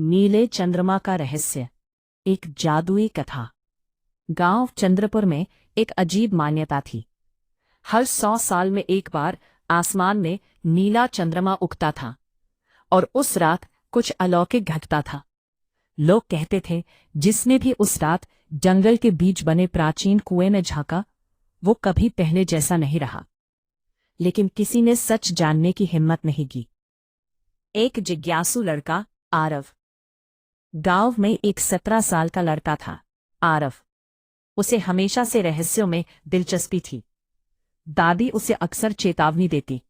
नीले चंद्रमा का रहस्य। एक जादुई कथा। गांव चंद्रपुर में एक अजीब मान्यता थी। हर 100 साल में एक बार आसमान में नीला चंद्रमा उगता था और उस रात कुछ अलौकिक घटता था। लोग कहते थे जिसने भी उस रात जंगल के बीच बने प्राचीन कुएं में झांका वो कभी पहले जैसा नहीं रहा। लेकिन किसी ने सच जानने की हिम्मत नहीं की। एक जिज्ञासु लड़का आरव। गांव में एक 17 साल का लड़का था आरव। उसे हमेशा से रहस्यों में दिलचस्पी थी। दादी उसे अक्सर चेतावनी देती,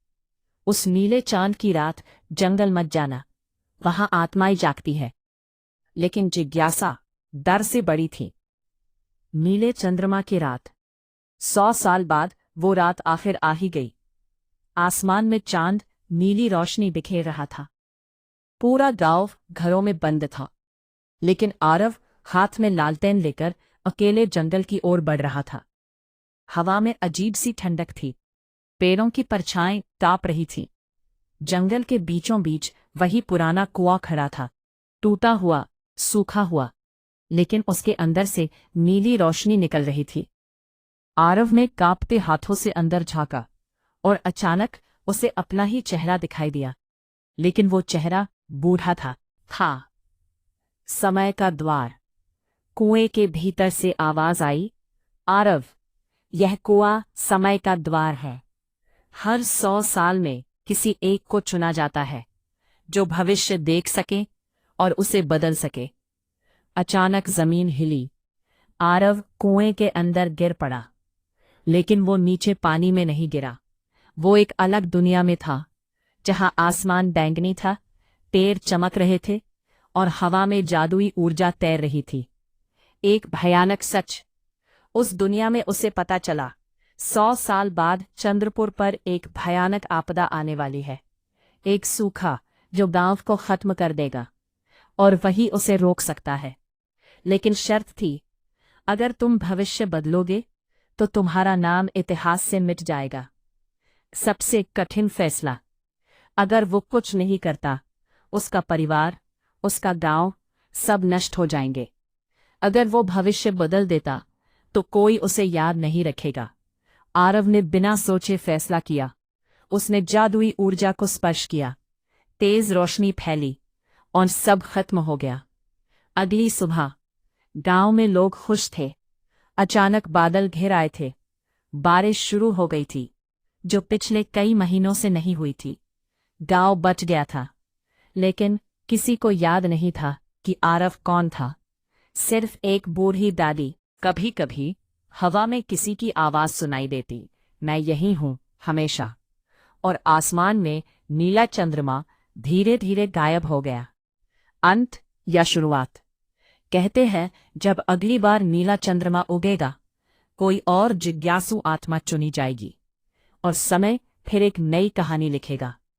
उस नीले चांद की रात जंगल मत जाना, वहां आत्माएं जागती है। लेकिन जिज्ञासा डर से बड़ी थी। नीले चंद्रमा की रात। 100 साल बाद वो रात आखिर आ ही गई। आसमान में चांद नीली रोशनी बिखेर रहा था। पूरा गांव घरों में बंद था, लेकिन आरव हाथ में लालटेन लेकर अकेले जंगल की ओर बढ़ रहा था। हवा में अजीब सी ठंडक थी। पेड़ों की परछाएं ताप रही थीं। जंगल के बीचों बीच वही पुराना कुआं खड़ा था, टूटा हुआ, सूखा हुआ, लेकिन उसके अंदर से नीली रोशनी निकल रही थी। आरव ने कांपते हाथों से अंदर झांका और अचानक उसे अपना ही चेहरा दिखाई दिया। लेकिन वो चेहरा बूढ़ा था। समय का द्वार। कुएं के भीतर से आवाज आई, आरव, यह कुआं समय का द्वार है। हर 100 साल में किसी एक को चुना जाता है जो भविष्य देख सके और उसे बदल सके। अचानक जमीन हिली। आरव कुएं के अंदर गिर पड़ा, लेकिन वो नीचे पानी में नहीं गिरा। वो एक अलग दुनिया में था, जहां आसमान बैंगनी था, पेड़ चमक रहे थे और हवा में जादुई ऊर्जा तैर रही थी। एक भयानक सच। उस दुनिया में उसे पता चला, 100 साल बाद चंद्रपुर पर एक भयानक आपदा आने वाली है। एक सूखा जो गांव को खत्म कर देगा, और वही उसे रोक सकता है। लेकिन शर्त थी, अगर तुम भविष्य बदलोगे तो तुम्हारा नाम इतिहास से मिट जाएगा। सबसे कठिन फैसला। अगर वो कुछ नहीं करता, उसका परिवार, उसका गांव, सब नष्ट हो जाएंगे। अगर वो भविष्य बदल देता तो कोई उसे याद नहीं रखेगा। आरव ने बिना सोचे फैसला किया। उसने जादुई ऊर्जा को स्पर्श किया। तेज रोशनी फैली और सब खत्म हो गया। अगली सुबह गांव में लोग खुश थे। अचानक बादल घिर आए थे। बारिश शुरू हो गई थी, जो पिछले कई महीनों से नहीं हुई थी। गांव बच गया था, लेकिन किसी को याद नहीं था कि आरव कौन था। सिर्फ एक बूढ़ी दादी। कभी कभी हवा में किसी की आवाज सुनाई देती, मैं यही हूं हमेशा। और आसमान में नीला चंद्रमा धीरे धीरे गायब हो गया। अंत या शुरुआत? कहते हैं जब अगली बार नीला चंद्रमा उगेगा, कोई और जिज्ञासु आत्मा चुनी जाएगी और समय फिर एक नई कहानी लिखेगा।